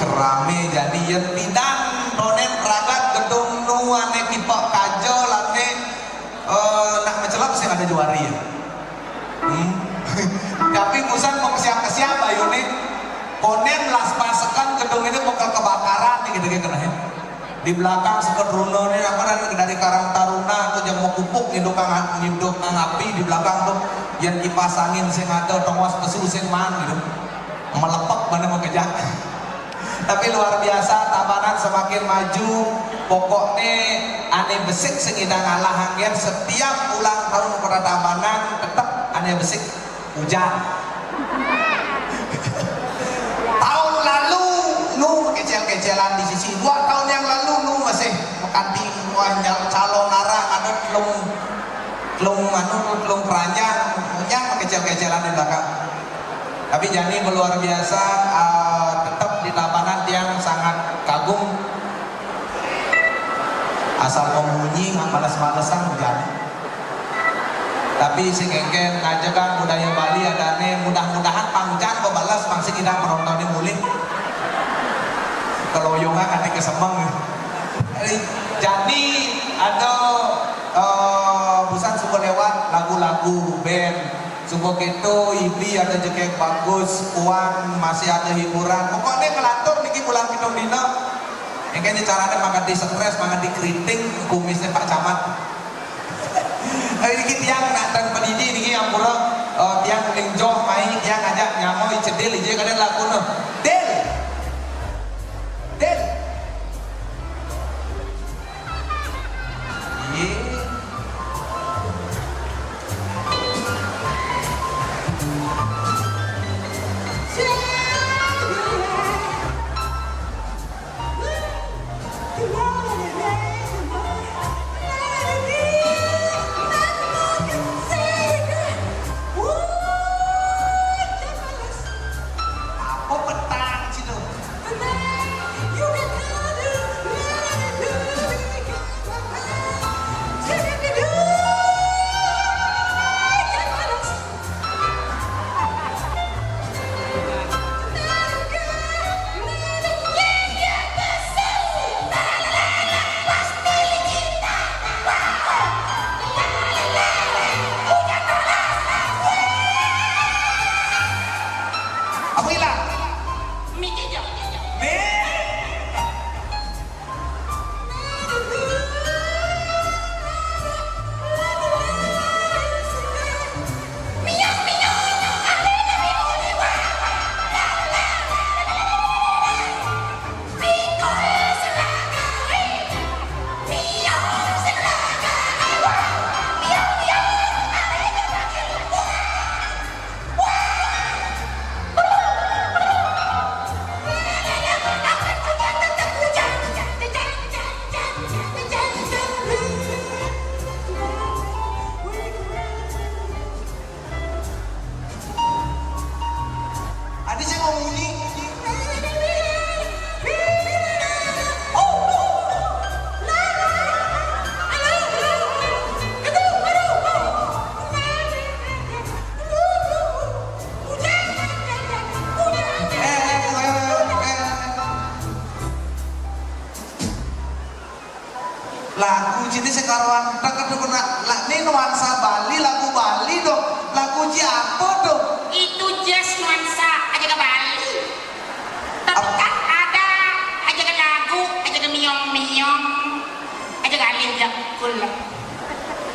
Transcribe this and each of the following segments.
Rame jadi yang bidang nonen ragat gedung nu ane kipok kajo lane nak mencelap sih ada juari ya. Tapi musan mau ke siapa yune konen las pasekan gedung ini bakal kebakaran nih gitu kena ya. Di belakang sekat runo nih apa dari Karang Taruna tuh jam mau kupuk nginduk api di belakang tuh yang kipas angin sing ada tongwas pesu sing man gitu melepek mana mau kejak. Tapi luar biasa Tabanan semakin maju pokoknya aneh besik sengidang ngalah hanggen setiap ulang tahun pada Tabanan tetap aneh besik hujan. Tahun lalu nu kecil-kecilan di sisi 2 tahun yang lalu nu masih kanting calon narang ada kelung keranjang yang kecil-kecilan di belakang. Tapi Jani luar biasa tetap di Tabanan yang sangat kagum asal membunyi nggak males-malesan Jani. Tapi si kengken aja kan budaya Bali ada nih mudah-mudahan pangcan kebalas pangsi kita penonton ini mulih keloyongan nanti kesemeng. Jadi ada busan suku lewat lagu-lagu band subuh itu ibi ada jekek bagus uang masih ada hiburan pokoknya ngelatur niki bulan kita dino yang kayaknya caranya makan di stres makan di keriting kumisnya Pak Camat. Ini tiang nak dan pendidik niki yang pura tiang kuning joh main tiang ajak nyamoy cedil aja kadang laku no del lagu jadi sekarang tak kena ini nuansa Bali lagu Bali dong lagu apa dong itu jazz nuansa aja ke Bali tapi kan ada aja ke lagu aja ke miong aja ke alih jakul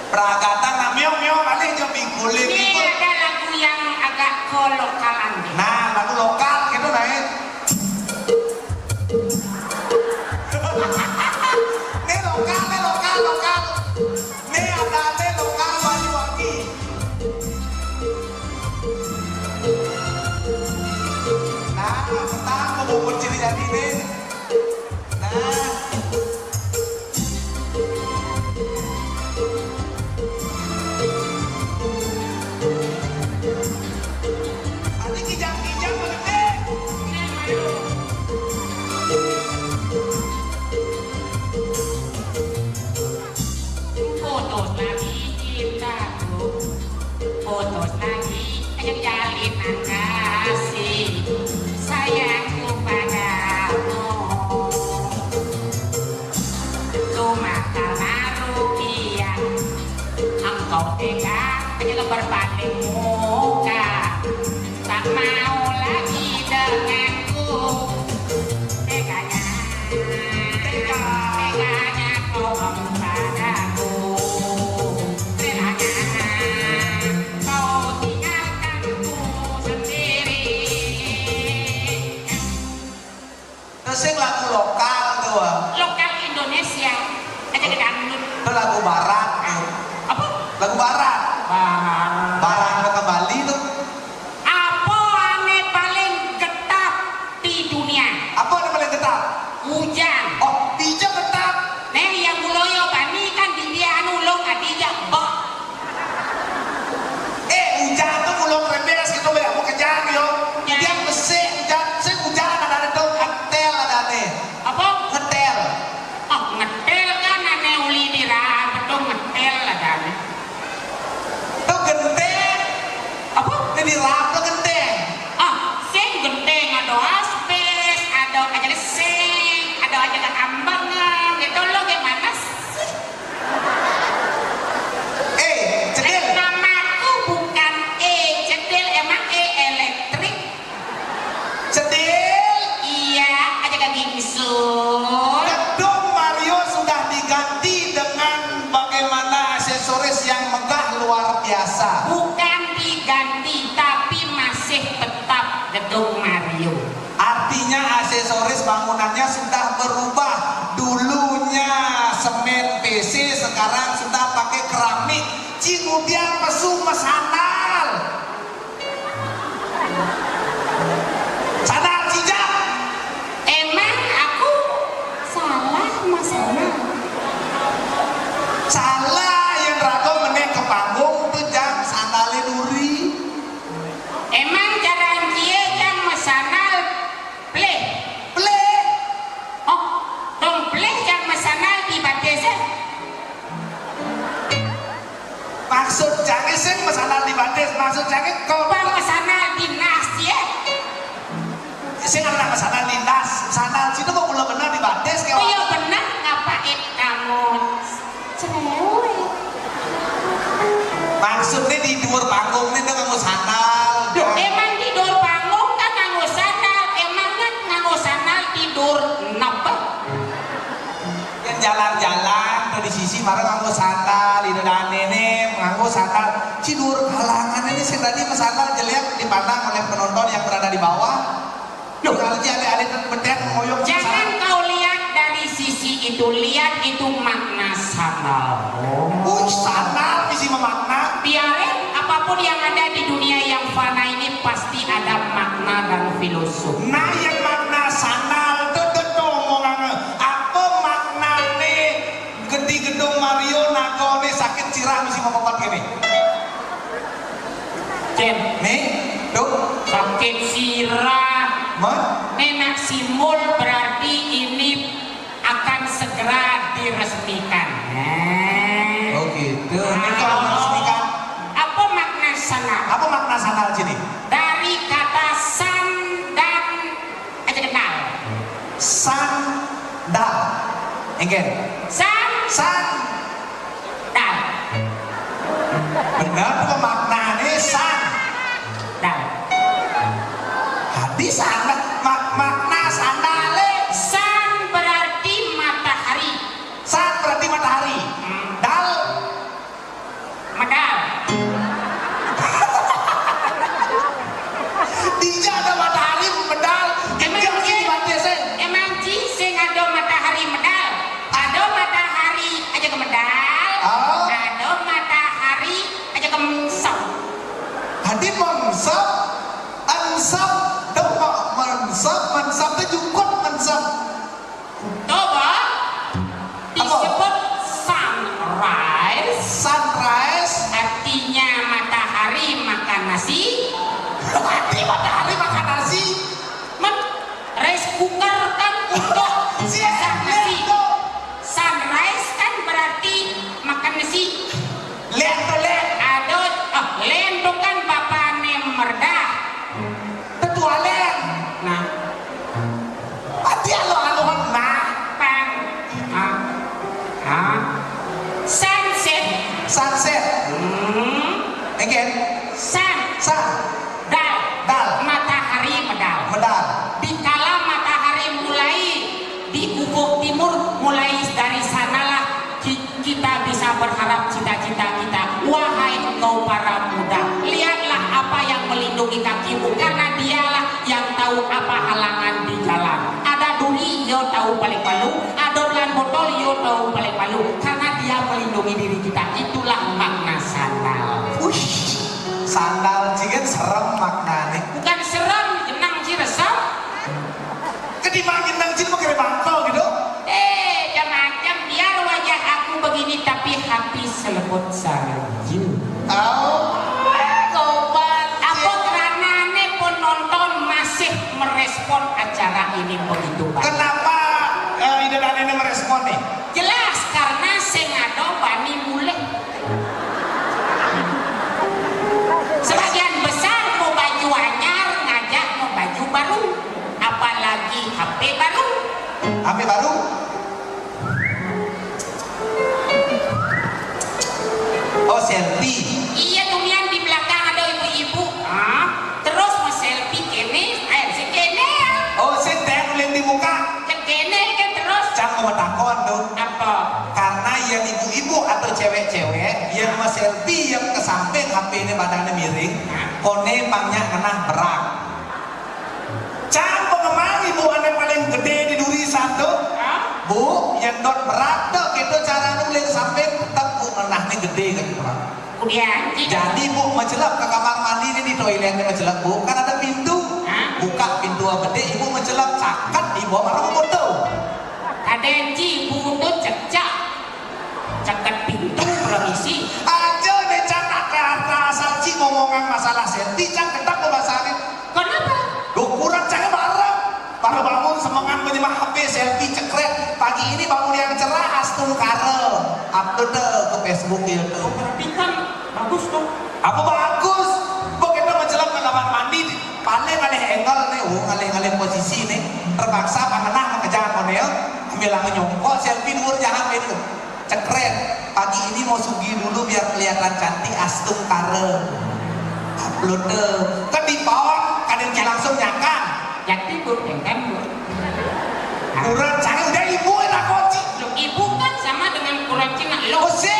peragatan nak miong alih jam pikul ini ada lagu yang agak lokalan nah lagu lokal gitu naik lokal ini ada lokal Banyuwangi nah petang mau ciri jadi ini nah nanti kijang-kijang begini foto lagi ajak jalin kasih sayangku pada Terus yang lagu lokal tuh. Lokal Indonesia. Aja ke dangdut. Itu lagu barat tuh. Apa? Lagu barat. Barat ke Bali tuh. Apa ane paling getah di dunia? Apa yang paling getah? Hujan. Oh, bija getah. Nih yang muloyo bani kan di dia anu ulung adija bok. Hujan tuh mulung remes gitu be, aku kejang yo. Ya. Dia besek hujan ada dong ngetel ada nih. Apa? Ngetel. Oh ngetel kan ane uli dirah betul ngetel ada ane. Tuh genteng. Apa? Ini rap tuh genteng. Ah, sing genteng ada aspes, ada aja sing, ada aja kambang gitu lo gimana sih? Cedil. Namaku bukan cedil, emang elektrik. Cedil. Iya, aja gingsul. Gedung Mario sudah diganti dengan bagaimana aksesoris yang megah luar biasa. Bukan diganti, tapi masih tetap gedung Mario. Artinya aksesoris bangunannya sudah berubah. Dulunya semen PC, sekarang sudah pakai keramik. Kemudian pesu sandal. Sandal cijak. Emang aku salah masalah? Salah yang rago meneng ke panggung tuh jam sandalnya duri. Emang jalan dia yang masanal play? Play. Oh, dong play yang masanal di Batesan? Maksud jangan sing sandal di Bandes, maksud jangan kau Bang masanal di Nasya? sing ada sandal lintas. Sandal situ kok belum benar di Bandes Oh kayak iya benar, ngapain kamu cerewet? maksudnya di luar panggung ini nganggo sandal. Emang tidur panggung kan nganggo sandal, emang kan nganggo sandal tidur napa? Yang jalan-jalan tuh di sisi bareng nganggo sandal, di depan nenek nganggo sandal. Cidur halangan ini sing tadi sandal jelek dipandang oleh penonton yang berada di bawah. Duh, kalau ada bedet ngoyong Jangan kau lihat dari sisi itu, lihat itu makna sandal. sandal bisa memakna. Biarin apapun yang ada di dunia yang fana ini pasti ada makna dan filosofi. Nah, yang makna sandal tuh ngomong apa makna nih gede gedung Mario nago nih sakit cirah mesti ngomong gini. Jen, Nih, tuh, sakit sirah, nenek simul berarti ini akan segera diresmikan. Oh gitu. Ini kalau meresmikan, Apa makna sandal? apa makna sandal sini? Dari kata san dan aja kenal. Sandal. Enggen. Sandal. Dal. Benar tuh maknanya Dal. Hadis sandal. Makna sandale. San berarti matahari. San berarti matahari. Dal. Medal. Tidak ada matahari medal. Emang Dia mesti iya? dibatasi. Emang sing ada matahari medal. Ada matahari aja ke medal. Oh. Ada matahari aja ke mensop. Hadi mensop, ansop, dong mensop itu jukut mensop. Coba disebut sunrise. Sunrise, Artinya matahari makan nasi. hadi matahari makan nasi. Rice cooker kan untuk masak nasi. Lihat Sunrise kan berarti makan nasi. tuh, lihat. Ada lendo kan bapaknya merdah. Tetua lihat. Nah, Hadi alo nah. pang. Sunset. Sunset, again, Sun. Dal. Dal. Matahari medal. medal. Dikala matahari mulai di ufuk timur, mulai dari sanalah kita bisa berharap cita-cita kita. Wahai engkau para muda, lihatlah apa yang melindungi kakimu, karena dialah yang tahu apa halangan di jalan. Ada dunia tahu paling malu, adoblan botol yo tahu paling malu, karena dia melindungi diri kita. Itulah makna sandal. Sandal cigen serem maknanya. Bukan serem, jenang ci resep. Kedimang jenang cil pakai mantel gitu. Macam biar wajah aku begini tapi hati selembut salju. Oh, gobat. Apa karena penonton masih merespon acara ini begitu baik? Kenapa Ida dan Nenek merespon nih? Jelas karena sengado bani mulai. Sebagian besar mau baju anyar ngajak mau baju baru, apalagi HP baru. HP baru? Oh, selfie. Iya, kemudian di belakang ada ibu-ibu. Terus mau selfie kene, si kene ya. Oh, saya yang di muka. Yang kene kan terus. Jangan mau takon tuh. Apa? Karena yang ibu-ibu atau cewek-cewek yang mau selfie yang ke samping HP ini badannya miring, kone pangnya kena berak. Cang pengemang ibu ane paling gede di duri satu. Bu, yang dot berat tuh gitu cara nulis samping tetap bu menahnya gede kan berat. Kemudian Jadi bu mencelap ke kamar mandi ini di toiletnya mencelap bu, kan ada pintu. Buka pintu gede, ibu mencelap cakat ibu marah foto. ada yang ibu tuh cecak cakat pintu permisi. Aja nih cang kata asal ci ngomongan masalah senti cang ketak ke bahasanya. Kenapa? Kurang cang bareng. Baru bangun semangat menyimak HP selfie cekret. Pagi ini bangun yang cerah astung karel. Upload ke Facebook ya tuh. Berarti kan bagus tuh. Apa bagus? Begitu menjelang ke kamar mandi, paling ngalih angle nih, ngalih posisi nih. Terpaksa pangenah mengejar konel, ambil langit nyongkok selfie nur jangan itu. Cekret. Pagi ini mau sugi dulu biar kelihatan cantik astung karel. Upload kan di bawah kadang langsung nyakan. Jadi bu, kan bu. Kurang cari udah ibu enak koci. Loh, ibu kan sama dengan kurang Cina. Oh sih,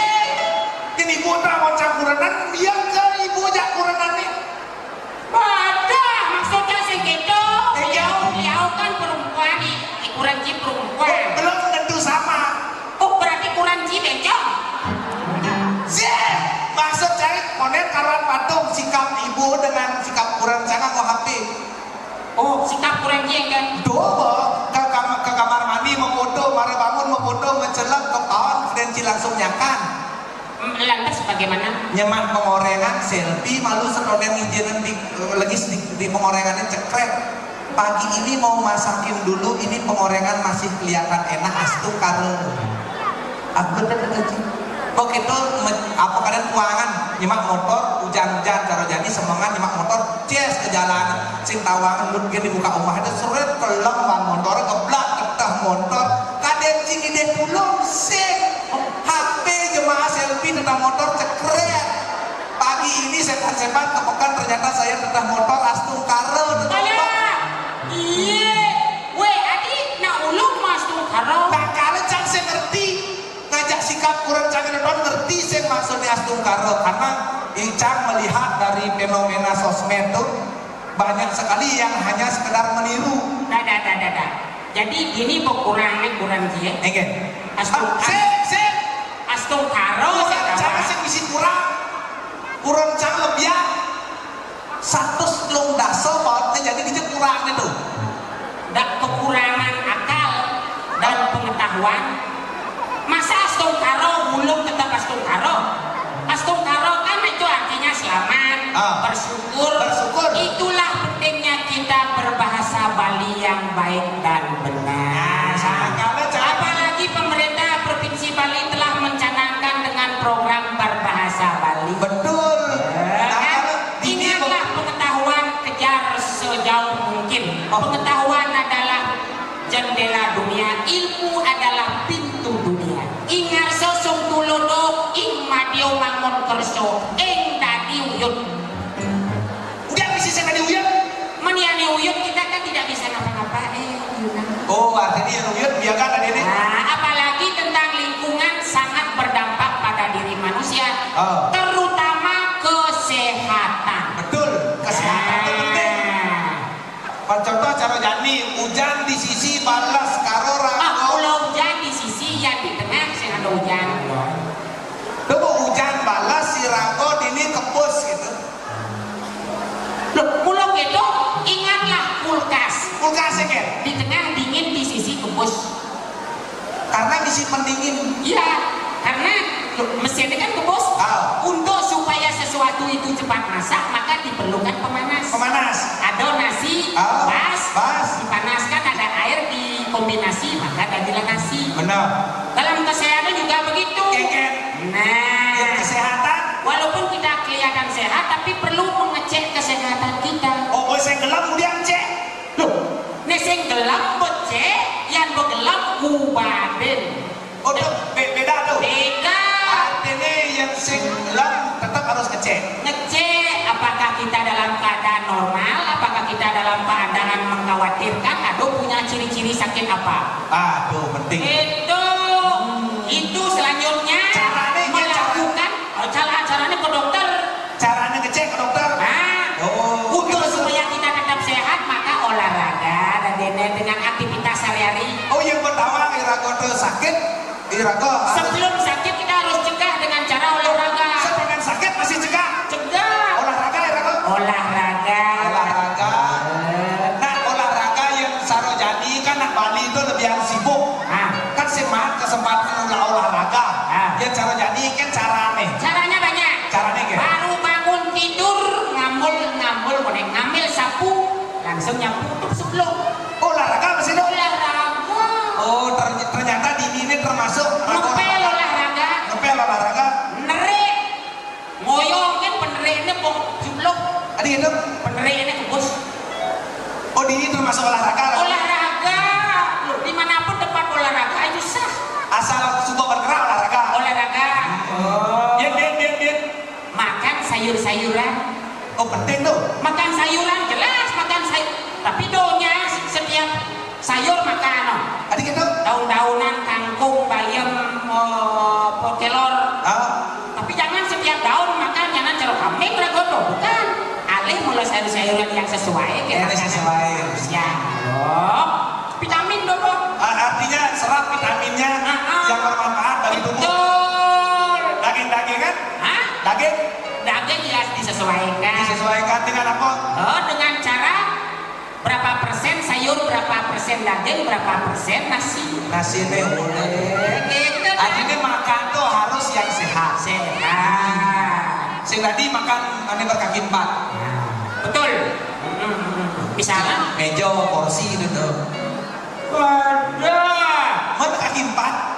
ini ibu tak mau campuran dia ke ibu aja kuranan nih. Pada maksudnya segitu. Beliau kan perempuan nih, kurang Ci perempuan. Belum tentu sama. Oh berarti kurang Ci bencong. Sih, maksud cari konen karuan patung sikap ibu dengan sikap kurang jangan kok HP. Oh sikap kurang Ci kan. Doa ke kamar mandi memfoto, mari bangun memfoto, mencelap ke kawan dan langsung nyakan. Lantas bagaimana? Nyemak pengorengan selfie malu seronen izinan lagi di pengorengannya cekret. Pagi ini mau masakin dulu, ini pengorengan masih kelihatan enak astung karena aku aja. Kok itu apa kalian kuangan nyemak motor hujan-hujan cara jadi semangat nyemak motor cies ke jalan sing tawangan lu di buka rumah itu seret kelem ban motor keblak ketah motor kadang cing ide pulung sing HP jemaah selfie tentang motor cekret. Pagi ini sepan-sepan kepekan ternyata saya tentang motor astung karo iya weh adi nak ulung mas tuh karo tak kala cang saya ngerti ngajak sikap kurang cang ngerti saya maksudnya astung karo karena Icang melihat dari fenomena sosmed tuh banyak sekali yang hanya sekedar meniru. Dah. Jadi ini kurang sih. Enggak. Astung karo cang sing bisi kurang cang lebih satu selung daso bautnya jadi dia kurang itu. Dan kekurangan akal dan pengetahuan. Masa astung karo belum tetap astung karo? Astung karo kan itu artinya selamat, bersyukur. Itulah pentingnya kita berbahasa Bali yang baik dan benar. Apalagi pemerintah Provinsi Bali telah mencanangkan dengan program berbahasa Bali. Betul. Ingatlah pengetahuan kejar sejauh mungkin. Pengetahuan adalah jendela dunia, ilmu adalah pintu dunia. Ingat sosong tulodo ing madio mangon kerso ing dadi uyut. Udah bisa saya tadi uyut. Meniani uyut kita kan tidak bisa ngapa-ngapain. Oh artinya yang uyut biarkan ada ini. Apalagi tentang lingkungan sangat berdampak pada diri manusia, terutama kesehatan. Betul, kesehatan itu penting. Contoh cara jani hujan di sisi balas karora Ngecet. Di tengah dingin, di sisi kebus. Karena ngisi pendingin. Iya, karena mesinnya kan kebus. Untuk supaya sesuatu itu cepat masak, maka diperlukan pemanas. Pemanas. Ada nasi, bas, dipanaskan, ada air dikombinasi, maka jadilah nasi. benar. Dalam kesehatan juga begitu. Keket. Nah, Kesehatan. walaupun kita kelihatan sehat, tapi perlu mengecek kesehatan kita. Oh, saya gelap kemudian cek. Loh, neseng gelap becek, yang begelap kubaden. Oh, beda tuh. Beda. Artinya yang sing gelap tetap harus ngecek. Ngecek apakah kita dalam keadaan normal, apakah kita dalam keadaan mengkhawatirkan, atau punya ciri-ciri sakit apa. Aduh, penting. Itu selanjutnya Caranya, melakukan caranya ke dokter. Caranya ngecek ke dokter. Untuk supaya kita tetap sehat, maka olahraga dan dengan aktivitas sehari-hari. Oh, yang pertama irago tuh sakit, irago Sebelum sakit kita harus cegah dengan cara olahraga. sebelum sakit masih cegah. Cegah. Olahraga irago. Olahraga. Nah, olahraga yang saro jadi kan nak Bali itu lebih harus sibuk. Kan semangat kesempatan olahraga. Yang cara jadi kan cara aneh. Caranya banyak. Caranya kayak. Baru bangun tidur ngambil sapu langsung nyapu tutup sebelum. Olahraga masih dong. Olahraga. Oh, ternyata ini termasuk Ngepel olahraga. Ngepel olahraga. Nerik. Ngoyong kan penereknya bong sebelum. Adi itu. Penereknya kebus. Oh, ini termasuk olahraga. Olahraga. Loh, dimanapun tempat olahraga itu sah. Asal suka bergerak olahraga. Olahraga. Diet. Makan sayur-sayuran. Oh, penting tuh. Makan sayuran jelas makan sayur. Tapi doanya setiap sayur makan. Adik itu. Daun-daunan, kangkung, bayam, kelor. Tapi jangan setiap daun makan, jangan jeruk kambing, ragoto, bukan. Alih mulai sayur-sayuran yang sesuai. Sesuai. Ya, vitamin dong. Artinya serat vitaminnya yang bermanfaat bagi tubuh. Betul. Daging kan? Daging Ya disesuaikan. disesuaikan dengan apa? Dengan cara berapa persen sayur, berapa persen daging, berapa persen nasi. Nasi teh boleh. Gitu. Artinya makan tuh harus yang sehat. Sing tadi makan ane berkaki 4. Betul. Misalnya Meja porsi itu tuh. wadah. Mana kaki 4?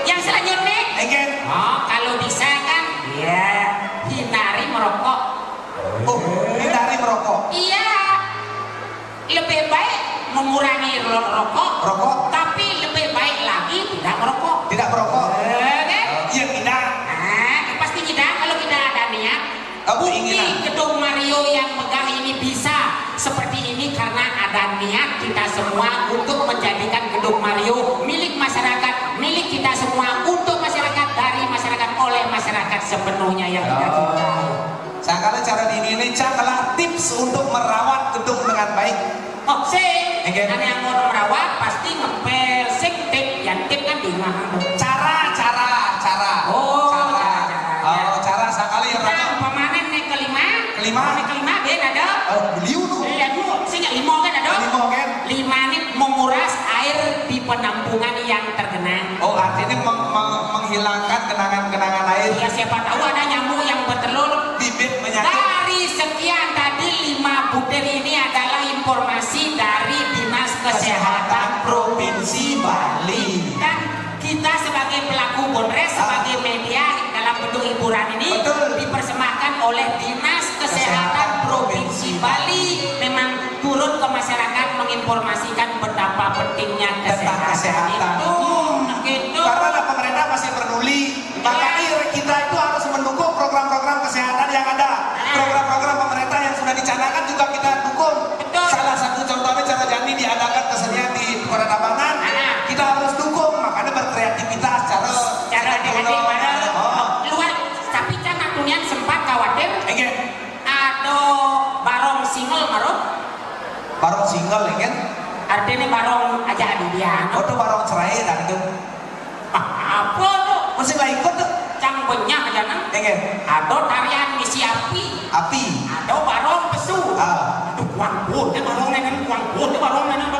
Yang selanjutnya kalau bisa kan hindari merokok. Oh, hindari merokok. Iya, lebih baik mengurangi rokok, tapi lebih baik lagi tidak merokok. Tidak merokok. Kan? Iya, tidak. Pasti tidak kalau kita ada niat. Bukti gedung Mario yang megah ini bisa seperti ini karena ada niat kita semua untuk menjadikan gedung Mario milik masyarakat, milik kita semua, untuk masyarakat, dari masyarakat, oleh masyarakat sepenuhnya yang kita cintai. Sekarang cara ini cakalah tips untuk merawat gedung dengan baik. Kan yang mau merawat pasti ngepel, tip, yang tip kan di mana? Cara. Cara sekali yang Pemanen nih kelima ben ada. Beliau tuh. Saya 5 kan ada. 5 kan? 5 ini menguras air di penampungan yang tergenang. Oh, artinya menghilangkan genangan-genangan air. Ya siapa tahu ada nyamuk yang bertelur. Bibit penyakit. Dari sekian tadi 5 butir ini adalah informasi dari Dinas Kesehatan Provinsi Bali. Dan kita sebagai pelaku Bonres, sebagai media dalam bentuk hiburan ini dipersembahkan oleh Dinas Kesehatan Provinsi Bali, memang turun ke masyarakat menginformasikan betapa pentingnya kesehatan itu. Gitu. Karena pemerintah masih peduli, makanya kita itu harus mendukung program-program kesehatan yang ada. Program-program pemerintah yang sudah dicanangkan juga kita dukung. Salah satu contohnya cara jadi diadakan kesenian di Peradabangan, kita harus dukung. Makanya berkreativitas cara adik-adik luar. Tapi kan natunian sempat khawatir. Barong single kan? Artinya barong aja di dia. Oh, tuh barong cerai dan itu. Apa tuh? Masih lah ikut tuh. Cang banyak aja nang. Ada tarian misi api. Api. Ada barong pesu. kuang pun barong nenek kuang pun barong nenek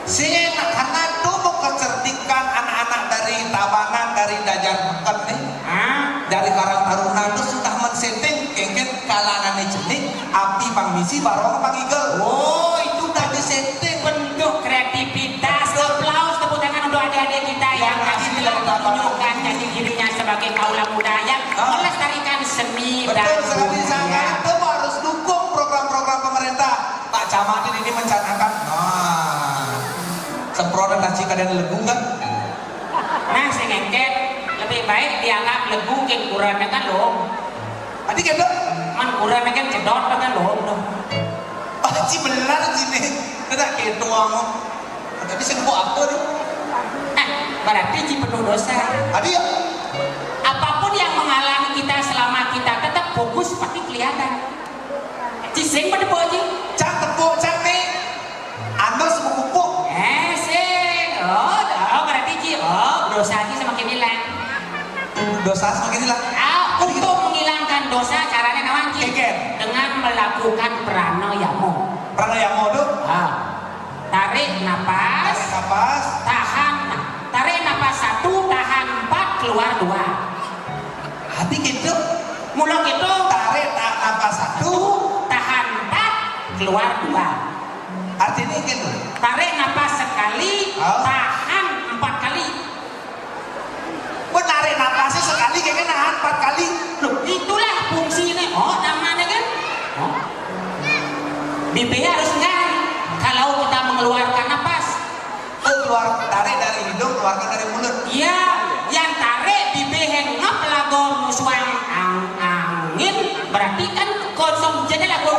sih karena itu mau kecerdikan anak-anak dari Tabanan, dari Dajar Meken nih, dari Karang Taruna itu sudah mensetting kengket kalangan jenik api pangmisi barong pangigel. Oh itu Sudah disetting. bentuk kreativitas. Aplaus tepuk tangan untuk adik-adik kita yang telah menunjukkan jati dirinya sebagai kaula muda yang melestarikan seni dan Betul sekali, budaya. sangat itu harus dukung program-program pemerintah. Pak Camat ini mencanangkan, semprotan nasi kalian legu kan? Nah sengengket lebih baik dianggap legu ke kurangnya kan loh. Adik gitu? Man kurangnya kan cedot kan loh. Ci benar sini, tidak gitu kamu. Tapi saya mau apa nih? Berarti ci penuh dosa. Adik ya? Apapun yang menghalangi kita selama kita tetap fokus pasti kelihatan. Cising pada boji. Cang tepuk, cang nih. Anda semua pupuk. Sing. Oh berarti ci. Dosa ci semakin hilang. Dosa semakin hilang. Untuk menghilangkan dosa caranya nawan ci. Dengan melakukan pranayama. Pranayama tuh? Tarik napas. Tarik napas. Tahan. Tarik napas 1, tahan 4, keluar 2. Adik gitu? Mulai itu Tarik napas 1. tahan 4, keluar 2. Artinya gitu? Tarik napas sekali, tahan 4 kali. Menarik napasnya sekali kayaknya nahan 4 kali. Loh, itulah fungsinya. Namanya kan? Bibirnya harus enggak. Kalau kita mengeluarkan napas, Keluar, tarik dari hidung, keluarkan dari mulut. iya, yang tarik bibir hengap lagu musuang angin, berarti kan kosong jadi lagu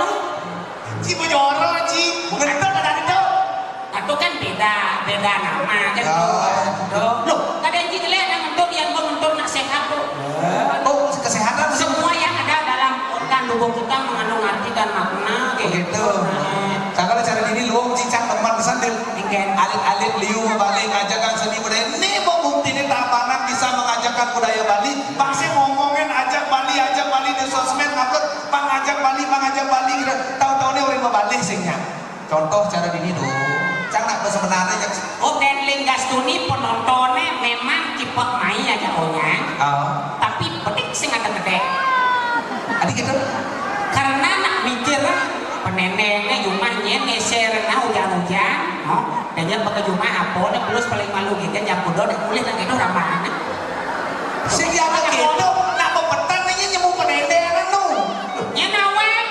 Ci bojoro, Ci. Bukan itu ada itu. atau kan beda nama kan loh kadang kita lihat yang untuk yang mentor nak sehat tuh Oh, kesehatan semua yang ada dalam organ tubuh kita mengandung arti dan makna gitu. Kalau cara ini luang cicak teman kesandil. Alit-alit liu balik ngajakan seni budaya. Ini mau bukti ini Tabanan bisa mengajarkan budaya Bali. Pasti ngomongin ajak Bali di sosmed upload. Pangajak Bali. Tahu-tahu ini orang Bali singnya. Contoh cara ini dulu. Jangan nak sebenarnya. dan Linggastuni penontonnya memang cepet main aja onyang tapi pedik sing ada gede Adik gitu. karena nak mikir penenengnya jumahnya neser na hujan-hujan dan yang pakai jumah apa nih plus paling malu gitu yang kudo dan kulit yang itu ramah Sing ada gitu. Nak pepetan ini nyemu penendengan nu. nyenawan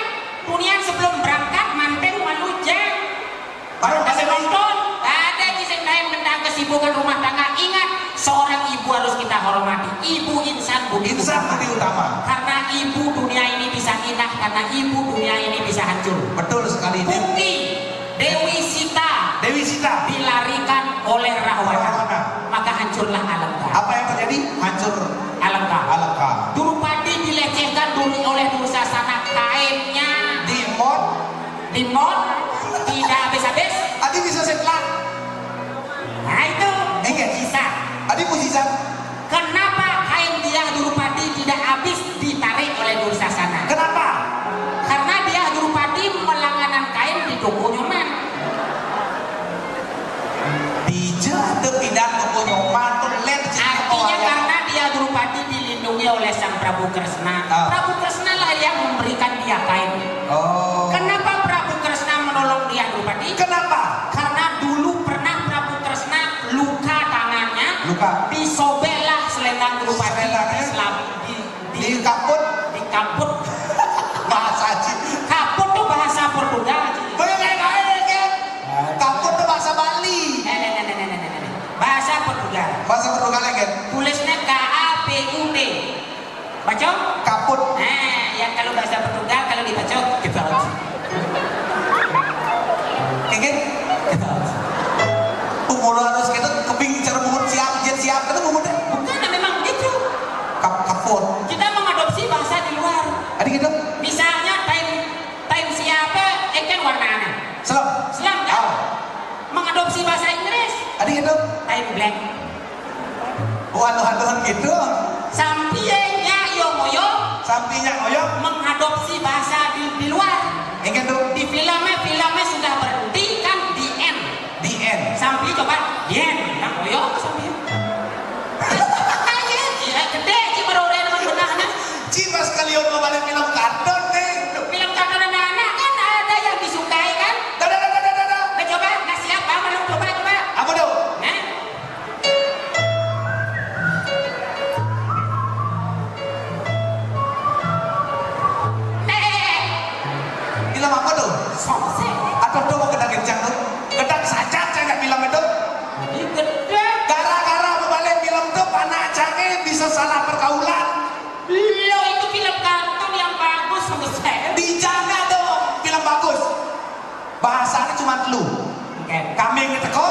kunian sebelum berangkat manteng malu jang Baru kasih kasih nonton ada kisah lain tentang kesibukan rumah tangga. Ingat, seorang ibu harus kita hormati. Ibu insan budi utama. karena ibu dunia ini bisa indah, karena ibu dunia ini bisa hancur. Betul sekali. Bukti Dewi Sita dilarikan oleh Rahwana, maka hancurlah Alengka. Apa yang terjadi? Hancur Alengka. Alengka. Durupadi dilecehkan dulu oleh Dursasana, kainnya dimot tidak habis-habis. Adi bisa setelah. Nah itu mujizat. Adi mujizat. Kenapa kain dia Durupadi tidak habis ditarik oleh Dursasana? Kenapa? Karena dia Durupadi melangganan kain di toko nyoman. Bija terpindah ke Nyoman tuh lem. Artinya karena dia Durupadi dilindungi oleh Sang Prabu Kresna. Prabu Kresna lah yang memberikan dia kain. Kenapa Prabu Kresna menolong dia Durupadi? Kenapa? Karena dulu pernah Prabu Kresna luka tangannya. Disobeklah selendang Durupadi Di kaput. Bahasa Ci. Kaput tuh bahasa Portugal. Kaput tuh bahasa Bali. Bahasa Portugal. Bahasa Portugal kan? Tulisnya KAPUT. Baca? Kaput. Nah, yang kalau bahasa Portugal kalau dibaca kebal. Kan? Umur harus kita keping cara mungut siap kita mungutnya. Bukan, memang begitu. Kaput. Kita mengadopsi bahasa di luar. Adik gitu. Misalnya time siapa? Kan warnanya. Selam kan? Mengadopsi bahasa Inggris. Adik gitu. Time black. Haluan gitu. Sampingnya yomoyo Sampingnya oyok. mengadopsi bahasa di luar. Ingin tuh Di filmnya sudah berhenti kan di end. di end. Sampai coba di end. Nah, oh yo sampai. Aja, ya gede sih baru udah dengan benahnya. Cima sekalian mau balik film kartun nih. Film kartun anak-anak kan ada yang disukai kan. Dadah. Nah, coba ngasih apa? Belum coba. Apa dong? Nah. Film apa tuh? Sose. Atau tuh mau kedang kencang tuh? Kedang saja saya film itu. Ini gede. Gara-gara mau balik film tuh anak canggih bisa salah pergaulan. Lo itu film kartun yang bagus selesai. Dijaga dong film bagus. Bahasanya cuma lu. Oke. Kambing teko